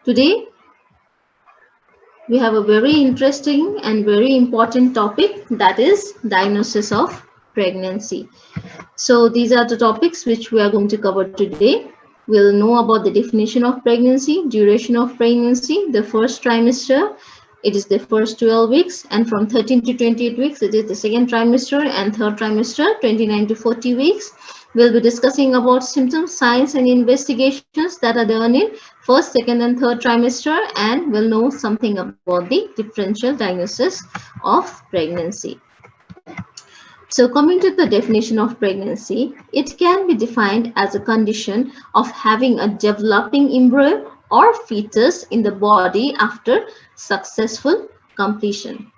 Today, we have a very interesting and very important topic, that is diagnosis of pregnancy. So these are the topics which we are going to cover today. We'll know about the definition of pregnancy, duration of pregnancy, the first trimester, it is the first 12 weeks, and from 13 to 28 weeks, it is the second trimester, and third trimester, 29 to 40 weeks. We'll be discussing about symptoms, signs, and investigations that are done in first, second, and third trimester, and we'll know something about the differential diagnosis of pregnancy. So coming to the definition of pregnancy, it can be defined as a condition of having a developing embryo or fetus in the body after successful conception.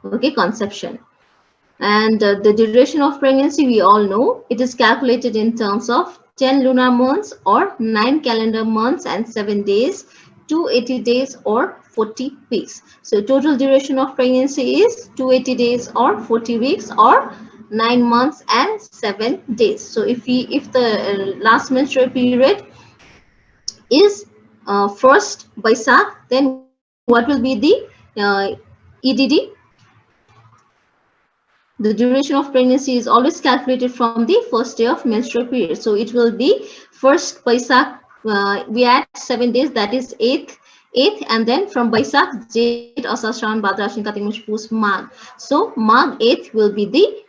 And the duration of pregnancy, we all know, it is calculated in terms of 10 lunar months or 9 calendar months and 7 days, 280 days or 40 weeks. So total duration of pregnancy is 280 days or 40 weeks or 9 months and 7 days. So if the last menstrual period is first Baisakh, then what will be the EDD? The duration of pregnancy is always calculated from the first day of menstrual period. So it will be first Baisakh, we add 7 days, that is 8th, and then from Baisakh, Jet, Asar, Shravan, Bhadra, Ashwin, Kartik, March, Poosh, Magh. So Magh 8th will be the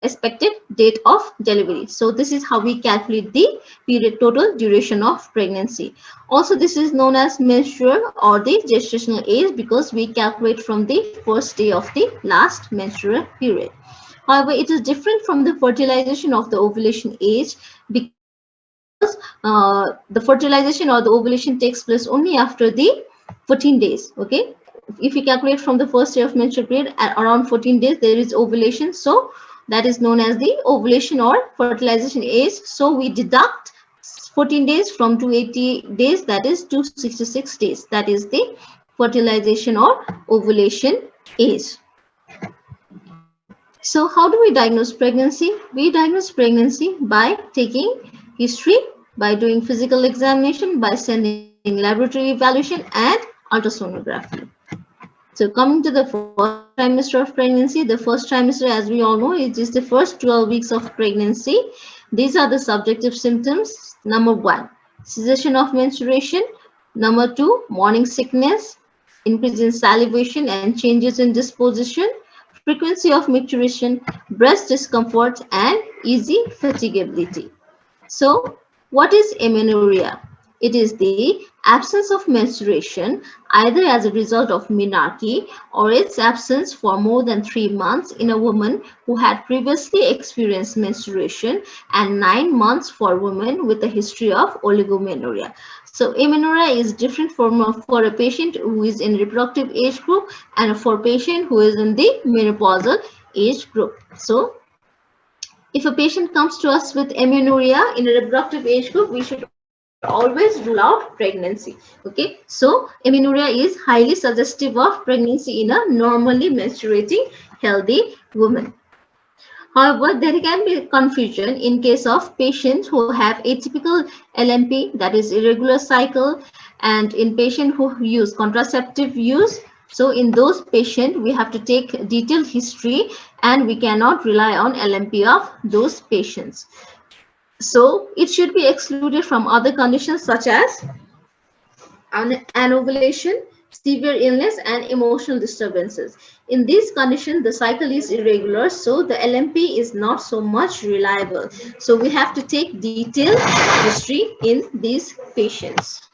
expected date of delivery. So this is how we calculate the period total duration of pregnancy. Also, this is known as menstrual or the gestational age because we calculate from the first day of the last menstrual period. However, it is different from the fertilization of the ovulation age because the fertilization or the ovulation takes place only after the 14 days. Okay, if we calculate from the first day of menstrual period at around 14 days, there is ovulation. So that is known as the ovulation or fertilization age. So we deduct 14 days from 280 days, that is 266 days. That is the fertilization or ovulation age. So how do we diagnose pregnancy? We diagnose pregnancy by taking history, by doing physical examination, by sending laboratory evaluation and ultrasonography. So coming to the first trimester of pregnancy, the first trimester, as we all know, it is the first 12 weeks of pregnancy. These are the subjective symptoms. Number 1, cessation of menstruation. Number 2, morning sickness, increase in salivation and changes in disposition, frequency of micturition, breast discomfort, and easy fatigability. So, what is amenorrhea? It is the absence of menstruation either as a result of menarche or its absence for more than 3 months in a woman who had previously experienced menstruation and 9 months for women with a history of oligomenorrhea. So amenorrhea is different for a patient who is in reproductive age group and for a patient who is in the menopausal age group. So if a patient comes to us with amenorrhea in a reproductive age group, we should always rule out pregnancy. Okay, so amenorrhea is highly suggestive of pregnancy in a normally menstruating healthy woman. However, there can be confusion in case of patients who have atypical LMP, that is irregular cycle, and in patients who use contraceptive use. So in those patients, we have to take detailed history and we cannot rely on LMP of those patients. So it should be excluded from other conditions such as anovulation, severe illness, and emotional disturbances. In these conditions, the cycle is irregular, so the LMP is not so much reliable. So we have to take detailed history in these patients.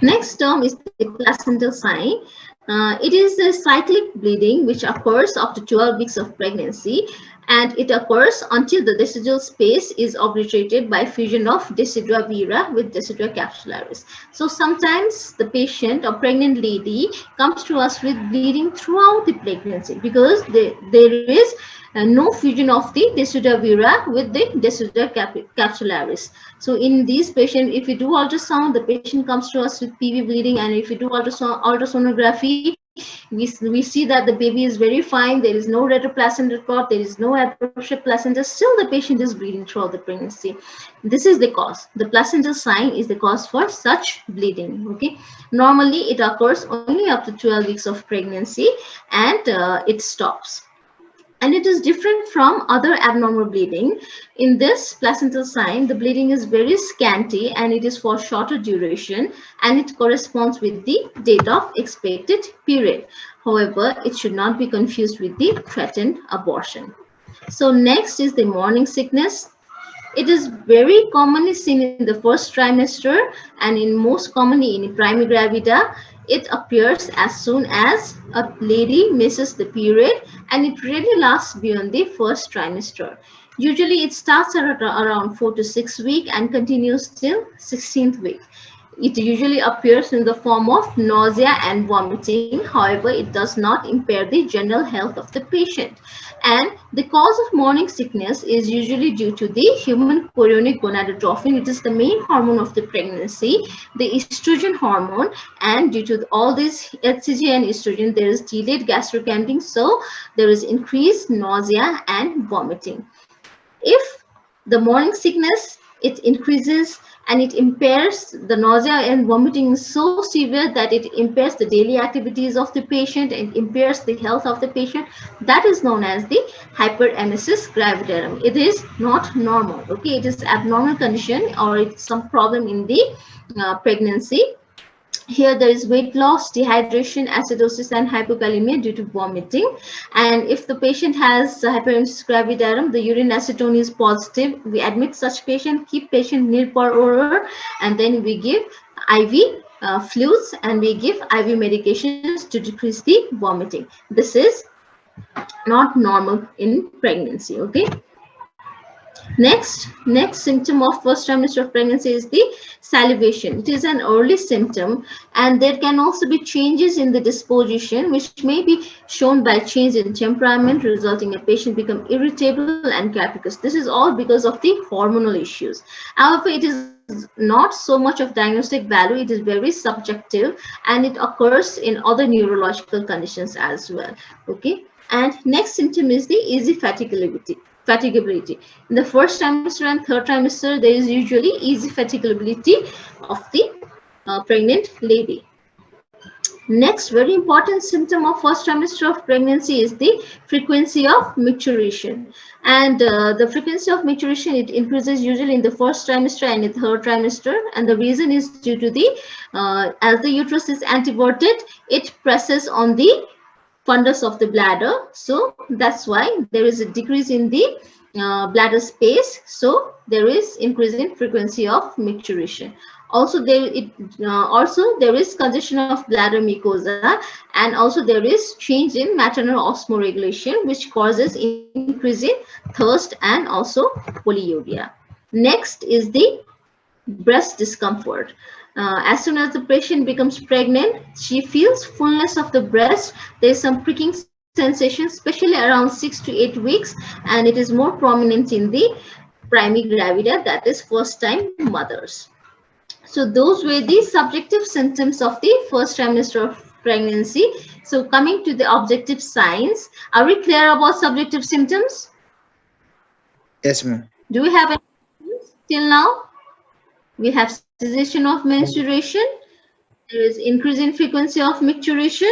Next term is the placental sign. It is the cyclic bleeding which occurs after 12 weeks of pregnancy, and it occurs until the decidual space is obliterated by fusion of decidua vera with decidua capsularis. So sometimes the patient or pregnant lady comes to us with bleeding throughout the pregnancy because there is no fusion of the decidua vera with the decidua capsularis. So in these patients, if we do ultrasound, the patient comes to us with PV bleeding, and if we do ultrasonography, we see that the baby is very fine, there is no retroplacental clot, there is no appropriate placenta, still the patient is bleeding throughout the pregnancy. This is the cause. The placental sign is the cause for such bleeding. Okay, normally it occurs only up to 12 weeks of pregnancy, and it stops. And it is different from other abnormal bleeding. In this placental sign, the bleeding is very scanty and it is for shorter duration, and it corresponds with the date of expected period. However, it should not be confused with the threatened abortion. So next is the morning sickness. It is very commonly seen in the first trimester, and in most commonly in primigravida. It appears as soon as a lady misses the period, and it really lasts beyond the first trimester. Usually it starts at around 4 to 6 weeks and continues till 16th week. It usually appears in the form of nausea and vomiting. However, it does not impair the general health of the patient. And the cause of morning sickness is usually due to the human chorionic gonadotrophin. It is the main hormone of the pregnancy, the estrogen hormone. And due to all this HCG and estrogen, there is delayed gastric emptying. So there is increased nausea and vomiting. If the morning sickness, it increases and it impairs, the nausea and vomiting is so severe that it impairs the daily activities of the patient and impairs the health of the patient, that is known as the hyperemesis gravidarum. It is not normal. Okay, it is abnormal condition, or it's some problem in the pregnancy. Here there is weight loss, dehydration, acidosis, and hypokalemia due to vomiting. And if the patient has hyperemesis gravidarum, the urine acetone is positive, we admit such patient, keep patient nil per hour, and then we give IV fluids and we give IV medications to decrease the vomiting. This is not normal in pregnancy. Okay. Next symptom of first trimester of pregnancy is the salivation. It is an early symptom, and there can also be changes in the disposition, which may be shown by change in temperament, resulting in a patient become irritable and capricious. This is all because of the hormonal issues. However, it is not so much of diagnostic value. It is very subjective, and it occurs in other neurological conditions as well. Okay, and next symptom is the easy fatigability. In the first trimester and third trimester, there is usually easy fatigability of the pregnant lady. Next, very important symptom of first trimester of pregnancy is the frequency of micturition. And the frequency of micturition, it increases usually in the first trimester and in the third trimester. And the reason is due to the, as the uterus is anteverted, it presses on the fundus of the bladder. So that's why there is a decrease in the bladder space. So there is increase in frequency of micturition. Also there is congestion of bladder mucosa, and also there is change in maternal osmoregulation, which causes increase in thirst and also polyuria. Next is the breast discomfort. As soon as the patient becomes pregnant, she feels fullness of the breast. There is some pricking sensation, especially around 6 to 8 weeks, and it is more prominent in the primigravida, that is first time mothers. So those were the subjective symptoms of the first trimester of pregnancy. So coming to the objective signs, are we clear about subjective symptoms? Yes, ma'am. Do we have any questions till now? We have cessation of menstruation, there is increase in frequency of micturition,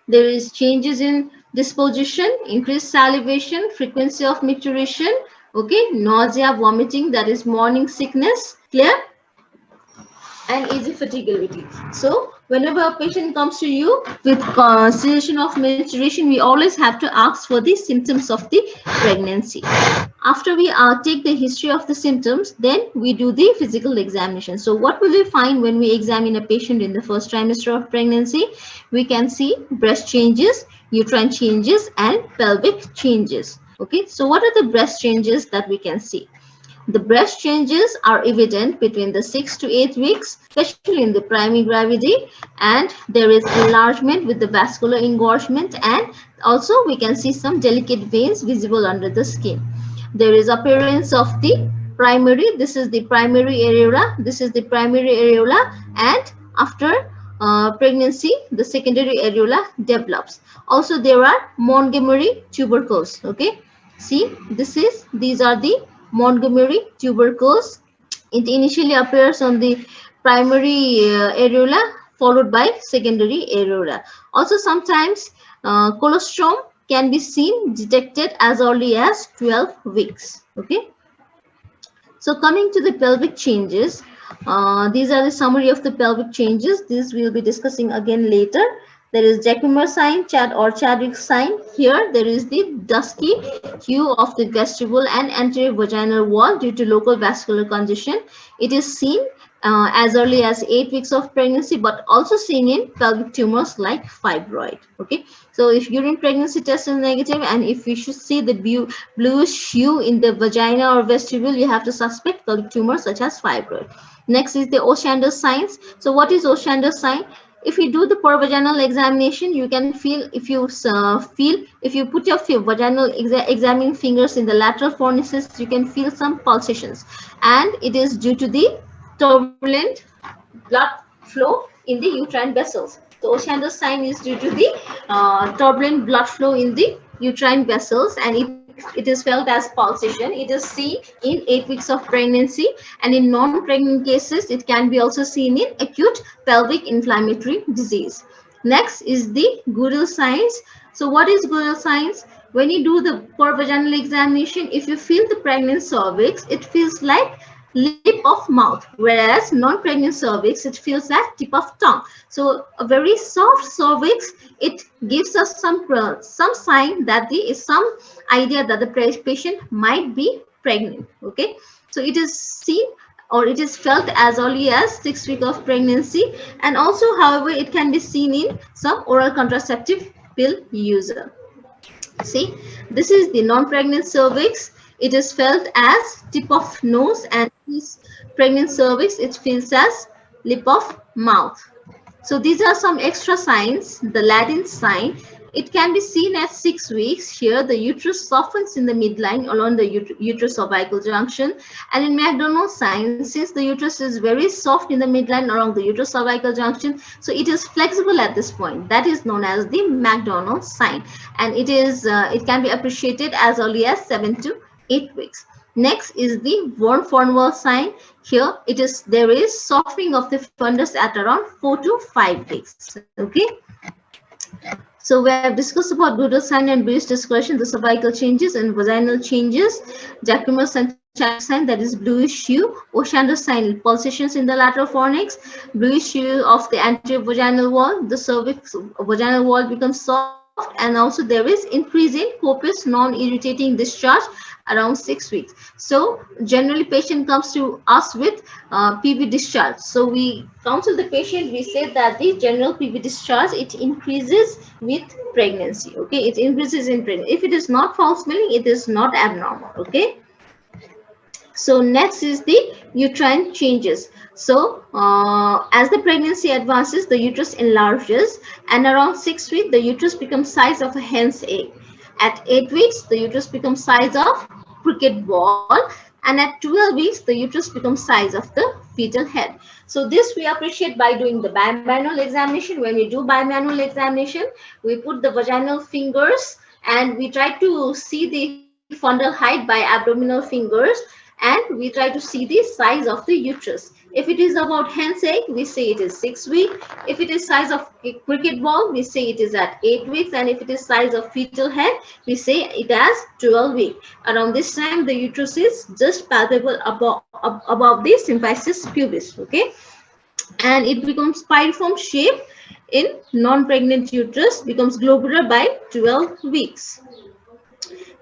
there is changes in disposition, increased salivation, frequency of micturition, okay, nausea, vomiting, that is morning sickness, clear? And easy fatigability. So whenever a patient comes to you with cessation of menstruation, we always have to ask for the symptoms of the pregnancy. After we take the history of the symptoms, then we do the physical examination. So what will we find when we examine a patient in the first trimester of pregnancy? We can see breast changes, uterine changes, and pelvic changes. Okay, so what are the breast changes that we can see? The breast changes are evident between the 6 to 8 weeks, especially in the primigravidae, and there is enlargement with the vascular engorgement, and also we can see some delicate veins visible under the skin. There is appearance of the primary, this is the primary areola, this is the primary areola, and after pregnancy, the secondary areola develops. Also, there are Montgomery tubercles. Okay, see, these are the Montgomery tubercles. It initially appears on the primary areola, followed by secondary areola. Also, sometimes colostrum can be seen detected as early as 12 weeks. Okay. So coming to the pelvic changes, these are the summary of the pelvic changes. This we'll be discussing again later. There is Jacquemus sign, Chadwick sign. Here there is the dusky hue of the vestibule and anterior vaginal wall due to local vascular congestion. It is seen as early as 8 weeks of pregnancy, but also seen in pelvic tumors like fibroid. Okay, so if urine pregnancy test is negative and if you should see the bluish hue in the vagina or vestibule, you have to suspect pelvic tumor such as fibroid. Next is the Ostrander signs. So what is Ostrander sign? If you do the pervaginal examination, you can feel if you put your vaginal examining fingers in the lateral fornices, you can feel some pulsations, and it is due to the turbulent blood flow in the uterine vessels. The Ostrander sign is due to the turbulent blood flow in the uterine vessels, and it is felt as pulsation. It is seen in 8 weeks of pregnancy, and in non-pregnant cases, it can be also seen in acute pelvic inflammatory disease. Next is the Goodell signs. So what is Goodell signs? When you do the pervaginal examination, if you feel the pregnant cervix, it feels like lip of mouth, whereas non-pregnant cervix, it feels like tip of tongue. So a very soft cervix, it gives us some sign that there is some idea that the patient might be pregnant. Okay, so it is seen or it is felt as early as 6 weeks of pregnancy, and also however it can be seen in some oral contraceptive pill user. See, this is the non-pregnant cervix. It is felt as tip of nose, and this pregnant cervix, it feels as lip of mouth. So these are some extra signs. The Latin sign, it can be seen at 6 weeks. Here the uterus softens in the midline along the uterus-cervical junction, and in McDonald's sign, since the uterus is very soft in the midline along the uterus-cervical junction, so it is flexible at this point. That is known as the McDonald's sign, and it can be appreciated as early as 7 to 8 weeks. Next is the von Furnwell sign. Here there is softening of the fundus at around 4 to 5 weeks. Okay. So we have discussed about Goodell sign and British discretion, the cervical changes and vaginal changes. Jacquemus and Chadwick sign, that is bluish hue. Ostrander sign, pulsations in the lateral fornix. Bluish hue of the anterior vaginal wall. The cervix vaginal wall becomes soft, and also there is increase in copious non-irritating discharge around 6 weeks. So generally patient comes to us with PV discharge. So we counsel the patient, we say that the general PV discharge, it increases with pregnancy. Okay, it increases in pregnancy. If it is not foul smelling, it is not abnormal. Okay. So next is the uterine changes. So as the pregnancy advances, the uterus enlarges, and around 6 weeks, the uterus becomes size of a hen's egg. At 8 weeks, the uterus becomes size of cricket ball, and at 12 weeks, the uterus becomes size of the fetal head. So this we appreciate by doing the bimanual examination. When we do bimanual examination, we put the vaginal fingers and we try to see the fundal height by abdominal fingers, and we try to see the size of the uterus. If it is about hen's egg, we say it is 6 weeks. If it is size of a cricket ball, we say it is at 8 weeks. And if it is size of fetal head, we say it as 12 weeks. Around this time, the uterus is just palpable above the symphysis pubis. Okay, and it becomes piriform shape in non-pregnant uterus, becomes globular by 12 weeks.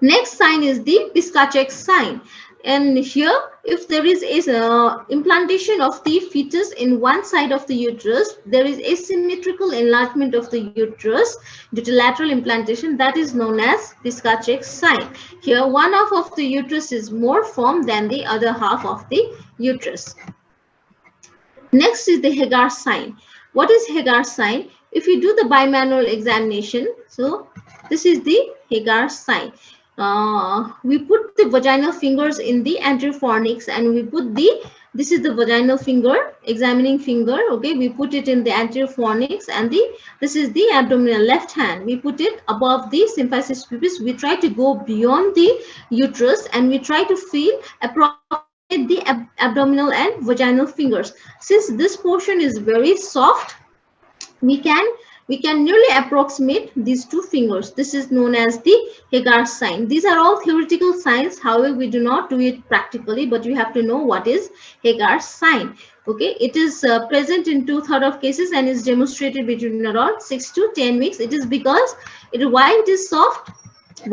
Next sign is the Piskaczek sign. And here, if there is a implantation of the fetus in one side of the uterus, there is asymmetrical enlargement of the uterus due to lateral implantation. That is known as Piskaczek sign. Here, one half of the uterus is more firm than the other half of the uterus. Next is the Hagar sign. What is Hagar sign? If you do the bimanual examination, so this is the Hagar sign. We put the vaginal fingers in the anterior fornix and we put the This is the vaginal finger, examining finger. Okay, we put it in the anterior fornix, and this is the abdominal left hand. We put it above the symphysis pubis. We try to go beyond the uterus, and we try to feel approximate the abdominal and vaginal fingers. Since this portion is very soft, we can nearly approximate these two fingers. This is known as the Hagar sign. These are all theoretical signs. However, we do not do it practically, but you have to know what is Hagar sign. Okay, it is present in 2/3 of cases and is demonstrated between around 6 to 10 weeks. It is because why it is soft.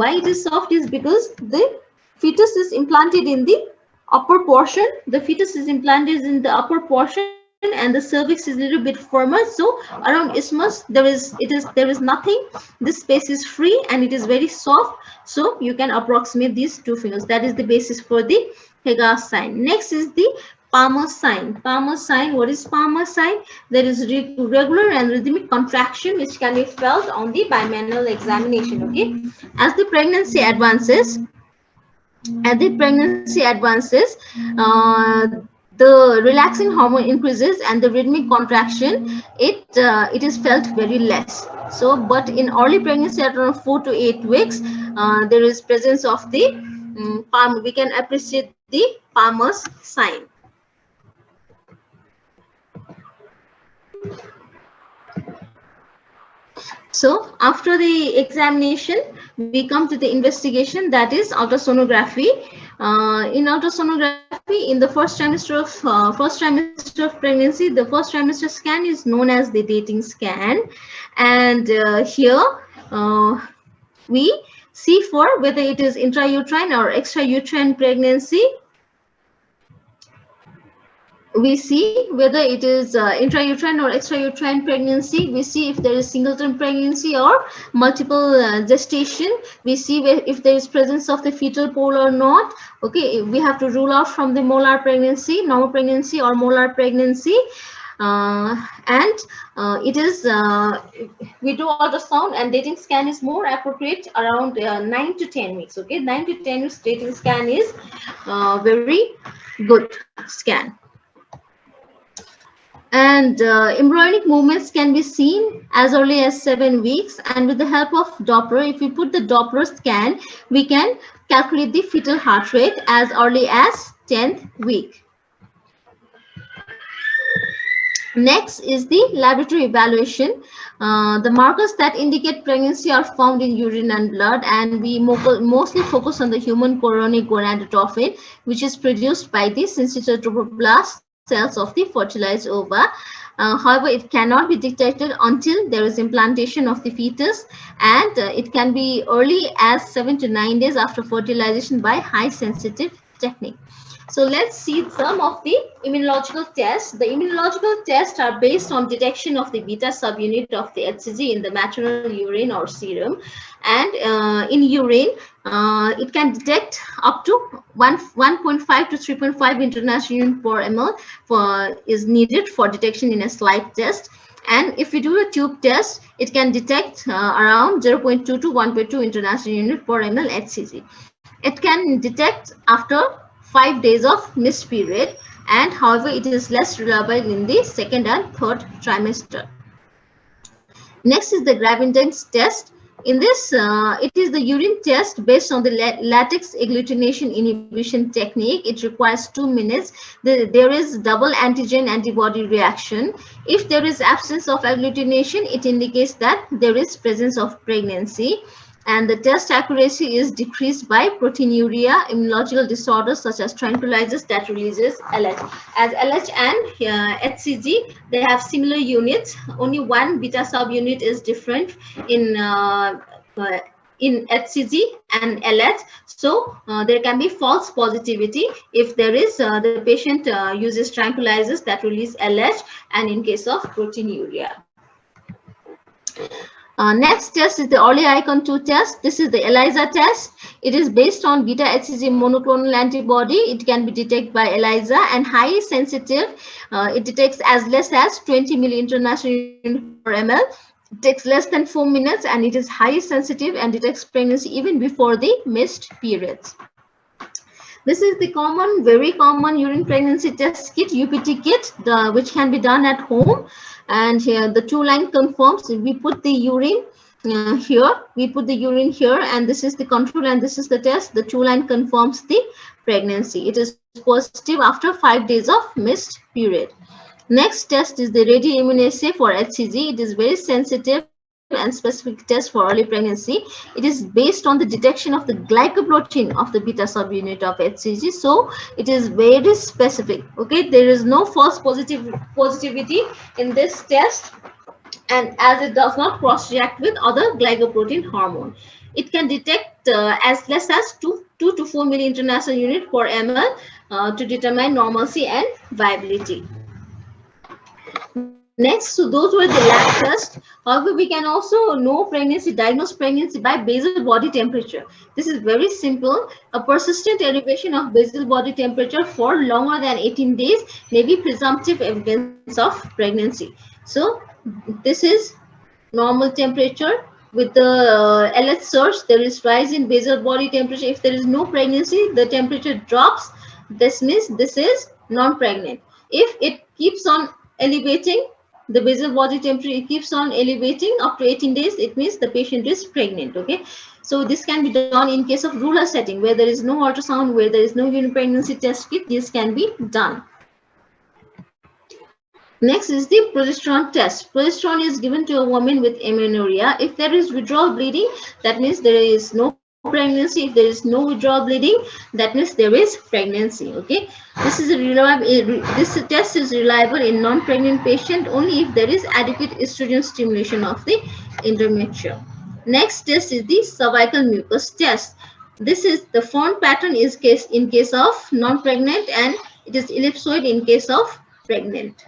Why it is soft is because the fetus is implanted in the upper portion. The fetus is implanted in the upper portion, and the cervix is a little bit firmer. So around isthmus there is nothing. This space is free and it is very soft. So you can approximate these two fingers. That is the basis for the Hagar sign. Next is the Palmer sign. Palmer sign. What is Palmer sign? There is regular and rhythmic contraction which can be felt on the bimanual examination. Okay, as the pregnancy advances, the relaxing hormone increases and the rhythmic contraction, it is felt very less. So, but in early pregnancy at around 4 to 8 weeks, there is presence of the palm. We can appreciate the Palmer's sign. So after the examination, we come to the investigation, that is ultrasonography. In ultrasonography, in the first trimester of pregnancy, the first trimester scan is known as the dating scan, and here we see for whether it is intrauterine or extrauterine pregnancy. We see whether it is intrauterine or extrauterine pregnancy. We see if there is singleton pregnancy or multiple gestation. We see if there is presence of the fetal pole or not. Okay, we have to rule out from the molar pregnancy, normal pregnancy or molar pregnancy. It is we do ultrasound, and dating scan is more appropriate around 9 to 10 weeks. Okay, 9 to 10 weeks dating scan is very good scan. And embryonic movements can be seen as early as 7 weeks, and with the help of Doppler, if we put the Doppler scan, we can calculate the fetal heart rate as early as 10th week. Next is the laboratory evaluation. The markers that indicate pregnancy are found in urine and blood, and we mostly focus on the human chorionic gonadotrophin, which is produced by the syncytial trophoblast cells of the fertilized ova. However, it cannot be detected until there is implantation of the fetus, and it can be early as 7 to 9 days after fertilization by high sensitive technique. So let's see some of the immunological tests. The immunological tests are based on detection of the beta subunit of the HCG in the maternal urine or serum. And in urine, it can detect up to 1.5 to 3.5 international unit per ml is needed for detection in a slide test. And if we do a tube test, it can detect around 0.2 to 1.2 international unit per ml HCG. It can detect after 5 days of missed period, and however it is less reliable in the 2nd and 3rd trimester. Next is the Gravitans test. In this, it is the urine test based on the latex agglutination inhibition technique. It requires 2 minutes. There is double antigen antibody reaction. If there is absence of agglutination, it indicates that there is presence of pregnancy. And the test accuracy is decreased by proteinuria, immunological disorders such as tranquilizers that releases LH. As LH and HCG, they have similar units. Only one beta subunit is different in HCG and LH. So there can be false positivity if there is the patient uses tranquilizers that release LH, and in case of proteinuria. Next test is the Orley Icon 2 test. This is the ELISA test. It is based on beta HCG monoclonal antibody. It can be detected by ELISA and highly sensitive. It detects as less as 20 milli-international units per ml. It takes less than 4 minutes, and it is highly sensitive and detects pregnancy even before the missed periods. This is the common, very common urine pregnancy test kit, UPT kit, which can be done at home. And here the two-line confirms. We put the urine here, we put the urine here, and this is the control and this is the test. The two-line confirms the pregnancy. It is positive after 5 days of missed period. Next test is the ready immunoassay for HCG. It is very sensitive and specific test for early pregnancy. It is based on the detection of the glycoprotein of the beta subunit of HCG. So it is very specific. Okay, there is no false positivity in this test, and as it does not cross-react with other glycoprotein hormone. It can detect as less as 2 to 4 milli international unit per ml to determine normalcy and viability. Next, so those were the lab tests. However, we can also know pregnancy, diagnose pregnancy by basal body temperature. This is very simple. A persistent elevation of basal body temperature for longer than 18 days may be presumptive evidence of pregnancy. So this is normal temperature. With the LH surge, there is rise in basal body temperature. If there is no pregnancy, the temperature drops. This means this is non-pregnant. If it keeps on elevating, the basal body temperature keeps on elevating up to 18 days, it means the patient is pregnant. Okay, so this can be done in case of rural setting where there is no ultrasound, where there is no urine pregnancy test kit. This can be done. Next is the progesterone test. Progesterone is given to a woman with amenorrhea. If there is withdrawal bleeding, that means there is no pregnancy. If there is no withdrawal bleeding, that means there is pregnancy. Okay, this is a reliable. This test is reliable in non-pregnant patient only if there is adequate estrogen stimulation of the endometrium. Next test is the cervical mucus test. This is the fawn pattern is in case of non-pregnant, and it is ellipsoid in case of pregnant.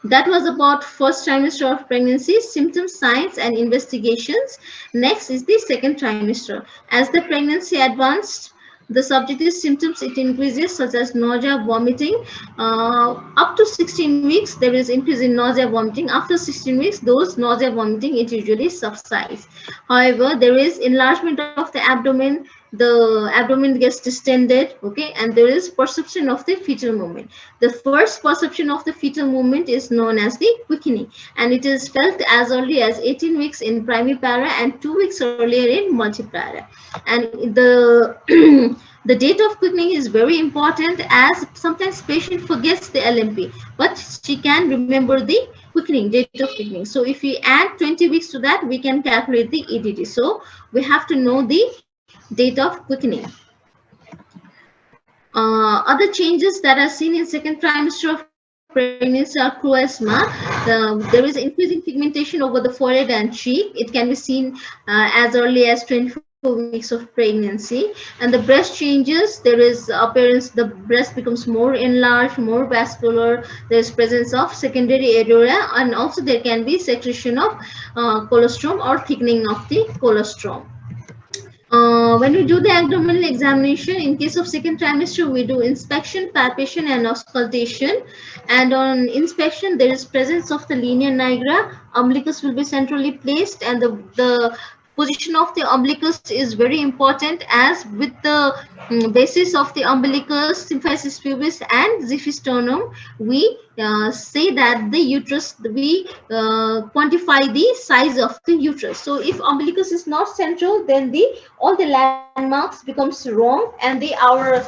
That was about first trimester of pregnancy, symptoms, signs, and investigations. Next is the second trimester. As the pregnancy advanced, the subjective symptoms it increases, such as nausea, vomiting. Up to 16 weeks, there is increase in nausea, vomiting. After 16 weeks, those nausea, vomiting, it usually subsides. However, there is enlargement of the abdomen. The abdomen gets distended, okay, and there is perception of the fetal movement. The first perception of the fetal movement is known as the quickening, and it is felt as early as 18 weeks in primipara and 2 weeks earlier in multipara. And the the date of quickening is very important, as sometimes patient forgets the LMP, but she can remember the quickening, date of quickening. So if we add 20 weeks to that, we can calculate the EDD. So we have to know the date of quickening. Other changes that are seen in second trimester of pregnancy are chroasma. There is increasing pigmentation over the forehead and cheek. It can be seen as early as 24 weeks of pregnancy. And the breast changes. There is appearance, the breast becomes more enlarged, more vascular. There is presence of secondary areola, and also there can be secretion of colostrum or thickening of the colostrum. When we do the abdominal examination, in case of second trimester, we do inspection, palpation, and auscultation. And on inspection, there is presence of the linea nigra. Umbilicus will be centrally placed, and the position of the umbilicus is very important, as with the basis of the umbilicus, symphysis pubis, and xiphisternum, we say that the uterus, we quantify the size of the uterus. So if umbilicus is not central, then all the landmarks becomes wrong, and our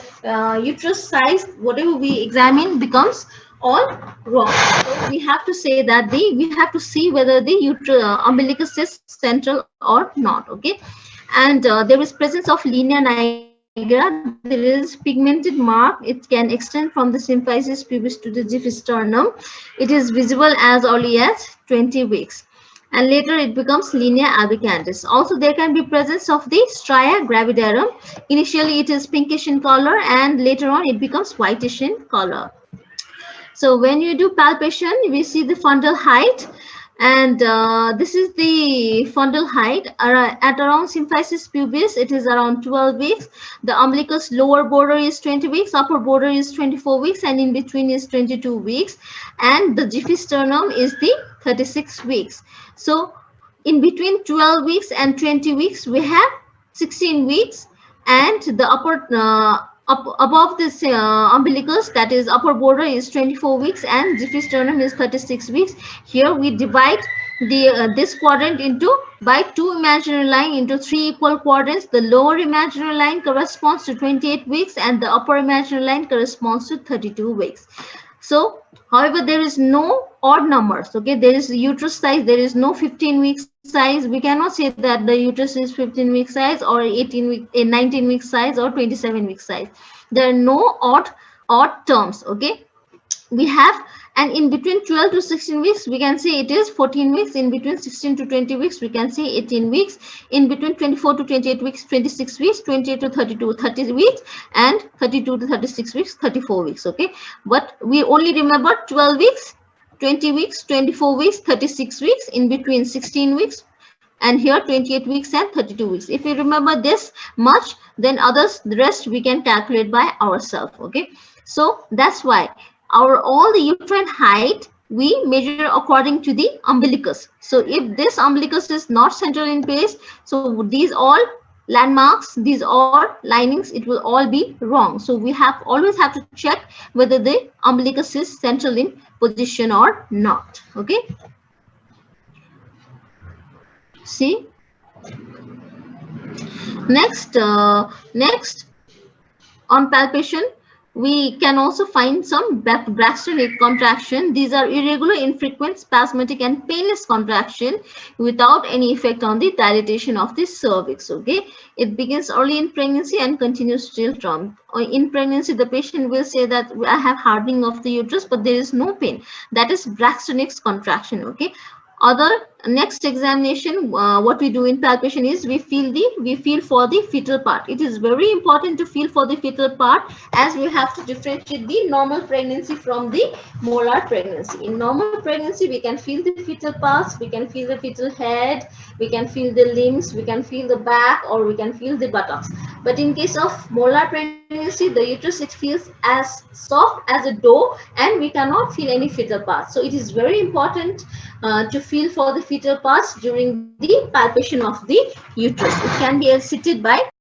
uterus size, whatever we examine, becomes all wrong. So we have to say that we have to see whether the umbilicus is central or not. Okay, and there is presence of linea nigra. There is pigmented mark. It can extend from the symphysis pubis to the xiphisternum. It is visible as early as 20 weeks. And later it becomes linea albicans. Also, there can be presence of the stria gravidarum. Initially, it is pinkish in color, and later on, it becomes whitish in color. So when you do palpation, we see the fundal height, and this is the fundal height. At around symphysis pubis, it is around 12 weeks. The umbilicus lower border is 20 weeks, upper border is 24 weeks, and in between is 22 weeks. And the xiphisternum is the 36 weeks. So in between 12 weeks and 20 weeks, we have 16 weeks. and the upper above this umbilicus, that is upper border, is 24 weeks and diphisternum is 36 weeks. Here we divide the this quadrant into by two imaginary line into three equal quadrants. The lower imaginary line corresponds to 28 weeks and the upper imaginary line corresponds to 32 weeks. So, however, there is no odd numbers. Okay, there is uterus size. There is no 15 week size. We cannot say that the uterus is 15 week size or 18 week, 19 week size or 27 week size. There are no odd terms. Okay, we have, and in between 12 to 16 weeks we can say it is 14 weeks. In between 16 to 20 weeks we can say 18 weeks. In between 24 to 28 weeks 26 weeks. 28 to 32 30 weeks, and 32 to 36 weeks 34 weeks. Okay, but we only remember 12 weeks, 20 weeks, 24 weeks, 36 weeks, in between 16 weeks, and here 28 weeks and 32 weeks. If we remember this much, then others, the rest we can calculate by ourselves. Okay, so that's why our all the uterine height we measure according to the umbilicus. So if this umbilicus is not central in place, so these all landmarks, these all linings, it will all be wrong. So we have always have to check whether the umbilicus is central in position or not. Okay, see, next on palpation, we can also find some Braxton Hicks contraction. These are irregular, infrequent, spasmodic, and painless contraction without any effect on the dilatation of the cervix. Okay, it begins early in pregnancy and continues till term. In pregnancy, the patient will say that I have hardening of the uterus, but there is no pain. That is Braxton Hicks contraction. Okay. Other next examination, what we do in palpation is we feel for the fetal part. It is very important to feel for the fetal part, as we have to differentiate the normal pregnancy from the molar pregnancy. In normal pregnancy, we can feel the fetal parts, we can feel the fetal head, we can feel the limbs, we can feel the back, or we can feel the buttocks. But in case of molar pregnancy, the uterus, it feels as soft as a dough and we cannot feel any fetal parts. So it is very important to feel for the fetal parts during the palpation of the uterus. It can be elicited by